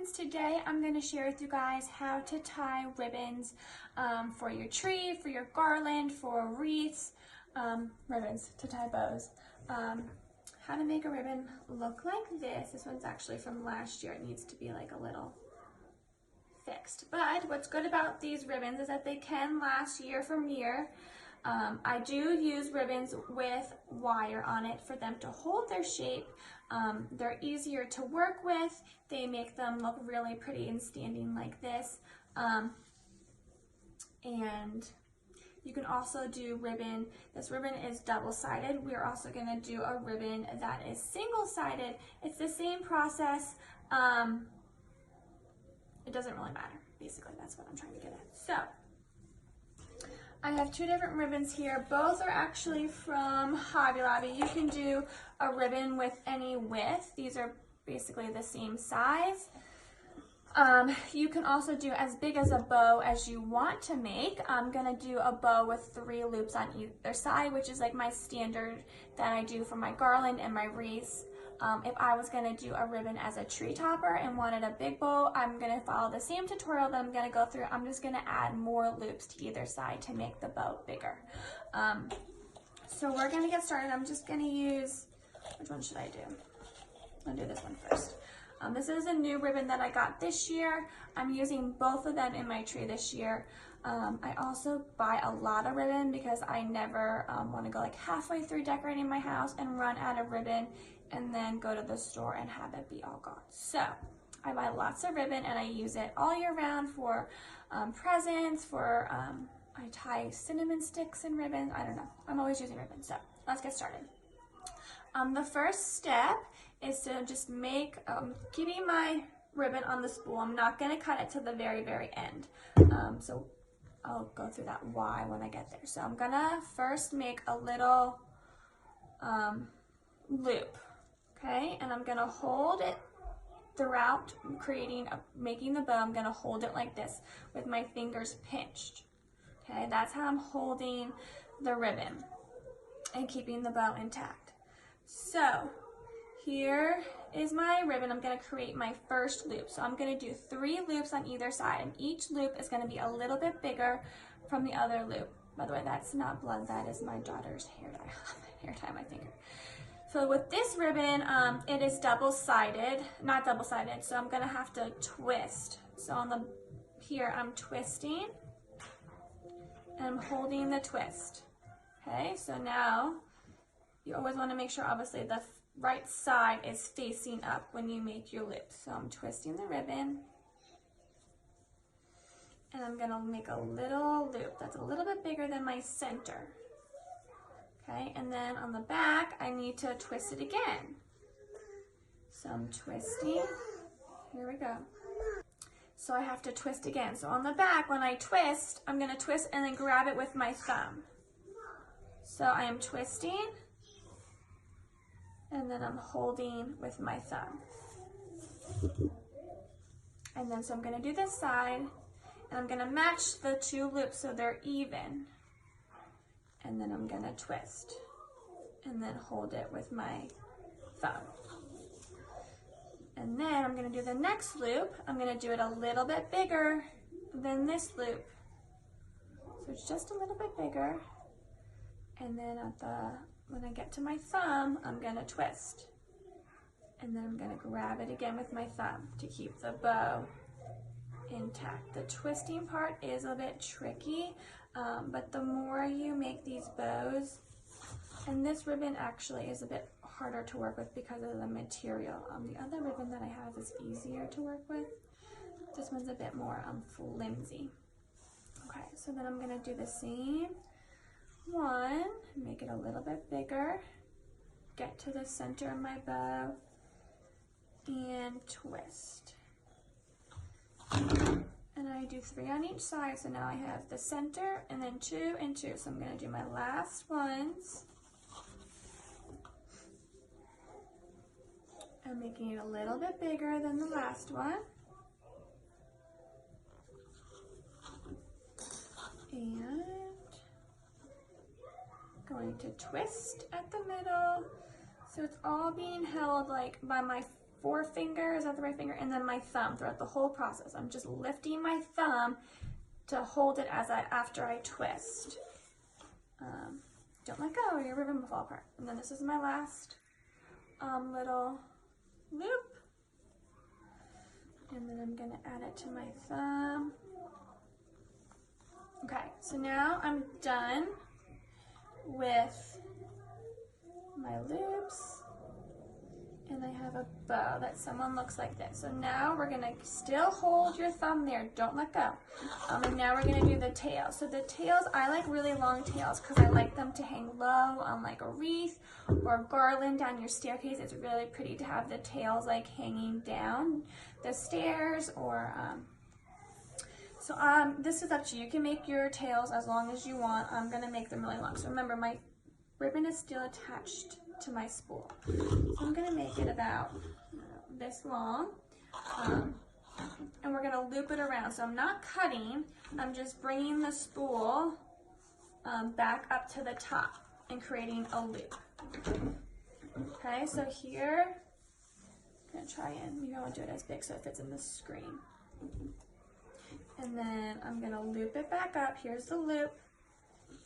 ribbons. Today I'm going to share with you guys how to tie ribbons for your tree, for your garland, for wreaths, ribbons to tie bows. How to make a ribbon look like this. This one's actually from last year. It needs to be like a little fixed. But what's good about these ribbons is that they can last year from year. I do use ribbons with wire on it for them to hold their shape. They're easier to work with. They make them look really pretty and standing like this. And you can also do ribbon. This ribbon is double-sided. We're also going to do a ribbon that is single-sided. It's the same process. It doesn't really matter. Basically, that's what I'm trying to get at. So, I have two different ribbons here. Both are actually from Hobby Lobby. You can do a ribbon with any width. These are basically the same size. You can also do as big as a bow as you want to make. I'm gonna do a bow with 3 loops on either side, which is like my standard that I do for my garland and my wreaths. If I was gonna do a ribbon as a tree topper and wanted a big bow, I'm gonna follow the same tutorial that I'm gonna go through. I'm just gonna add more loops to either side to make the bow bigger. So we're gonna get started. I'm just gonna use, which one should I do? I'm gonna do this one first. This is a new ribbon that I got this year. I'm using both of them in my tree this year. I also buy a lot of ribbon because I never want to go like halfway through decorating my house and run out of ribbon and then go to the store and have it be all gone. So I buy lots of ribbon and I use it all year round for presents, for I tie cinnamon sticks and ribbons. I don't know. I'm always using ribbon. So let's get started. The first step is to just make, keeping my ribbon on the spool. I'm not going to cut it to the very, very end. So I'll go through that why when I get there. So I'm going to first make a little loop, okay? And I'm going to hold it throughout making the bow. I'm going to hold it like this with my fingers pinched, okay? That's how I'm holding the ribbon and keeping the bow intact. So here is my ribbon. I'm going to create my first loop. So I'm going to do 3 loops on either side, and each loop is going to be a little bit bigger from the other loop. By the way, that's not blood, that is my daughter's hair tie on my finger. So with this ribbon, it is double-sided, not double-sided, so I'm going to have to twist. So on here I'm twisting, and I'm holding the twist. Okay, so now you always want to make sure, obviously, the right side is facing up when you make your loop. So I'm twisting the ribbon, and I'm going to make a little loop that's a little bit bigger than my center. Okay, and then on the back, I need to twist it again. So I'm twisting. Here we go. So I have to twist again. So on the back, when I twist, I'm going to twist and then grab it with my thumb. So I am twisting, and then I'm holding with my thumb. And then so I'm going to do this side, and I'm going to match the 2 loops so they're even. And then I'm going to twist, and then hold it with my thumb. And then I'm going to do the next loop. I'm going to do it a little bit bigger than this loop. So it's just a little bit bigger. And then when I get to my thumb, I'm going to twist. And then I'm going to grab it again with my thumb to keep the bow intact. The twisting part is a bit tricky, but the more you make these bows, and this ribbon actually is a bit harder to work with because of the material. The other ribbon that I have is easier to work with. This one's a bit more flimsy. Okay, so then I'm going to do the same one, make it a little bit bigger, get to the center of my bow, and twist. And I do 3 on each side, so now I have the center, and then 2 and 2. So I'm going to do my last ones. I'm making it a little bit bigger than the last one. And going to twist at the middle. So it's all being held like by my forefinger, is that the right finger? And then my thumb throughout the whole process. I'm just lifting my thumb to hold it after I twist. Don't let go or your ribbon will fall apart. And then this is my last little loop. And then I'm gonna add it to my thumb. Okay, so now I'm done with my loops. And I have a bow that someone looks like this. So now we're gonna still hold your thumb there, don't let go. And now we're gonna do the tail. So the tails, I like really long tails because I like them to hang low on like a wreath or a garland down your staircase. It's really pretty to have the tails like hanging down the stairs or, this is up to you. You can make your tails as long as you want. I'm gonna make them really long. So remember, my ribbon is still attached to my spool. So I'm gonna make it about this long, and we're gonna loop it around. So I'm not cutting, I'm just bringing the spool back up to the top and creating a loop. Okay, so here, I'm gonna try and, maybe I won't do it as big so it fits in the screen. And then I'm gonna loop it back up, here's the loop.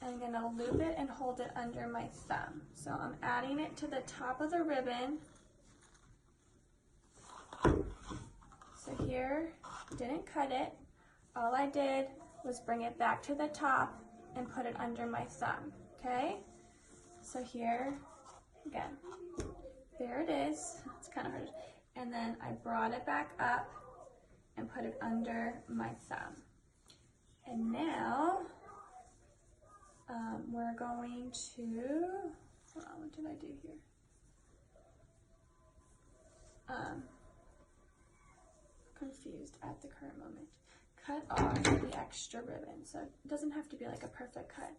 I'm gonna loop it and hold it under my thumb. So I'm adding it to the top of the ribbon. So here, didn't cut it. All I did was bring it back to the top and put it under my thumb, okay? So here, again, there it is. It's kind of hard. And then I brought it back up and put it under my thumb. And now, we're going to, hold on, what did I do here? Confused at the current moment. Cut off the extra ribbon. So it doesn't have to be like a perfect cut.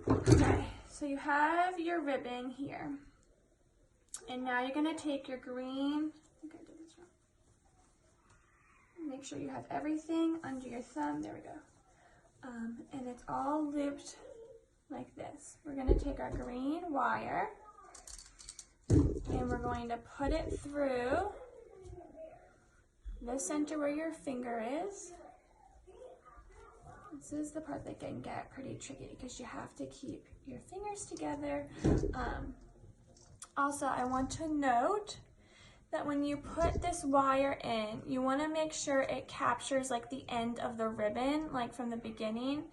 Okay, so you have your ribbon here. And now you're gonna take your green, I think I did this wrong. Make sure you have everything under your thumb, there we go. And it's all looped like this. We're going to take our green wire and we're going to put it through the center where your finger is. This is the part that can get pretty tricky because you have to keep your fingers together. Also, I want to note that when you put this wire in, you want to make sure it captures like the end of the ribbon, like from the beginning.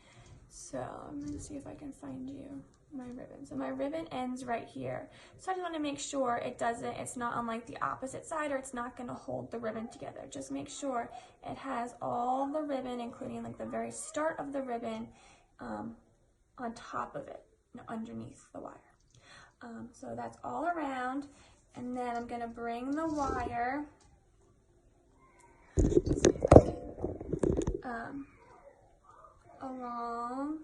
So I'm going to see if I can find you my ribbon. So my ribbon ends right here. So I just want to make sure it's not on like the opposite side or it's not going to hold the ribbon together. Just make sure it has all the ribbon, including like the very start of the ribbon, on top of it, underneath the wire. So that's all around. And then I'm gonna bring the wire along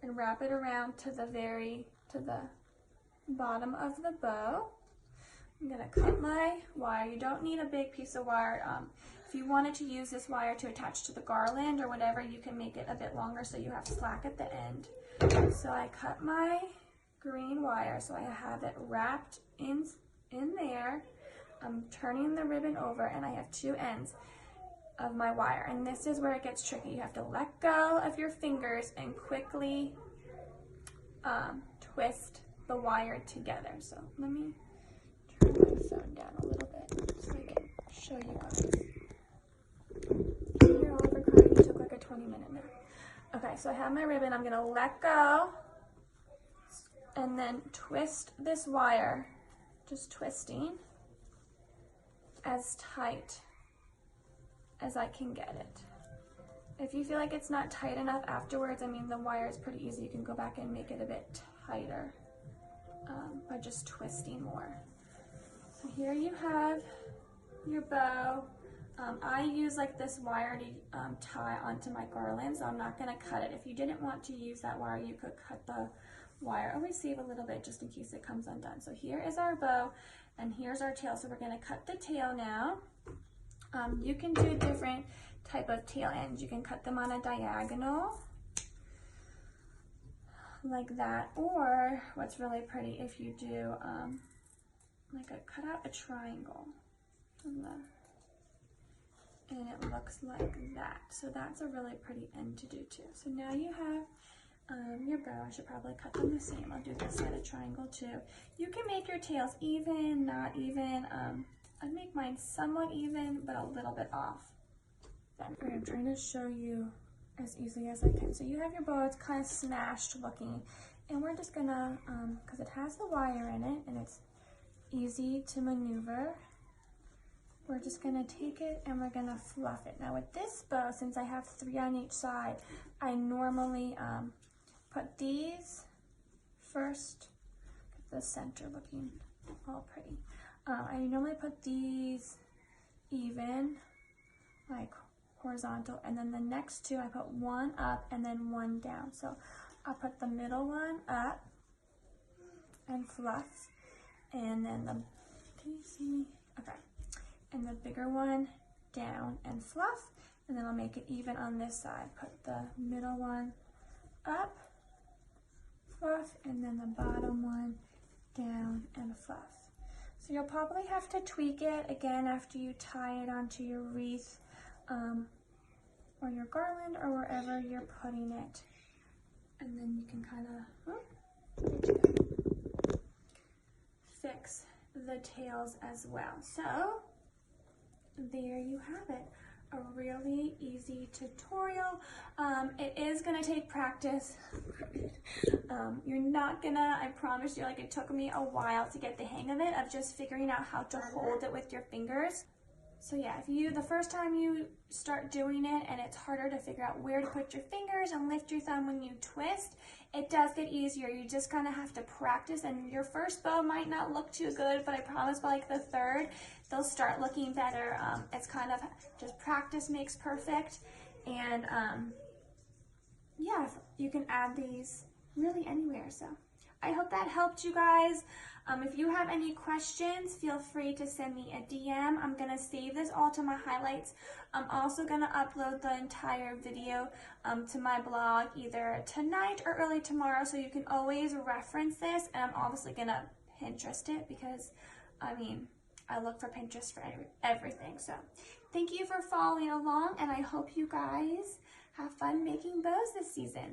and wrap it around to the bottom of the bow. I'm gonna cut my wire. You don't need a big piece of wire. If you wanted to use this wire to attach to the garland or whatever, you can make it a bit longer so you have slack at the end. So I cut my green wire so I have it wrapped in there. I'm turning the ribbon over and I have two ends of my wire, and this is where it gets tricky. You have to let go of your fingers and quickly twist the wire together. So let me turn my phone down a little bit so I can show you guys. Here, Oliver Crane, you took like a 20-minute nap. Okay, so I have my ribbon. I'm gonna let go and then twist this wire, just twisting as tight as I can get it. If you feel like it's not tight enough afterwards, I mean, the wire is pretty easy. You can go back and make it a bit tighter by just twisting more. So here you have your bow. I use like this wire to tie onto my garland, so I'm not gonna cut it. If you didn't want to use that wire, you could cut the wire. Always save a little bit just in case it comes undone. So here is our bow and here's our tail. So we're gonna cut the tail now. You can do different type of tail ends. You can cut them on a diagonal like that, or what's really pretty if you do cut out a triangle. and it looks like that. So that's a really pretty end to do too. So now you have your bow. I should probably cut them the same. I'll do this side of triangle too. You can make your tails even, not even. I'd make mine somewhat even, but a little bit off. Okay, I'm trying to show you as easily as I can. So you have your bow, it's kind of smashed looking, and we're just gonna, because it has the wire in it and it's easy to maneuver, we're just gonna take it and we're gonna fluff it. Now with this bow, since I have 3 on each side, I normally put these first, get the center looking all pretty. I normally put these even, like horizontal, and then the next 2 I put 1 up and then 1 down. So I'll put the middle one up and fluff, and then the, can you see me? Okay. And the bigger one down and fluff, and then I'll make it even on this side. Put the middle one up, fluff, and then the bottom one down and fluff. So you'll probably have to tweak it again after you tie it onto your wreath or your garland or wherever you're putting it. And then you can kind of fix the tails as well. So there you have it. A really easy tutorial. It is gonna take practice. You're not gonna, I promise you, like it took me a while to get the hang of it, of just figuring out how to hold it with your fingers. So yeah, if the first time you start doing it and it's harder to figure out where to put your fingers and lift your thumb when you twist, it does get easier. You just kind of have to practice, and your first bow might not look too good, but I promise by like the 3rd, they'll start looking better. It's kind of just practice makes perfect. And yeah, you can add these really anywhere. So I hope that helped you guys. If you have any questions, feel free to send me a DM. I'm gonna save this all to my highlights. I'm also gonna upload the entire video to my blog either tonight or early tomorrow, so you can always reference this. And I'm obviously gonna Pinterest it, because I mean, I look for Pinterest for everything. So thank you for following along, and I hope you guys have fun making bows this season.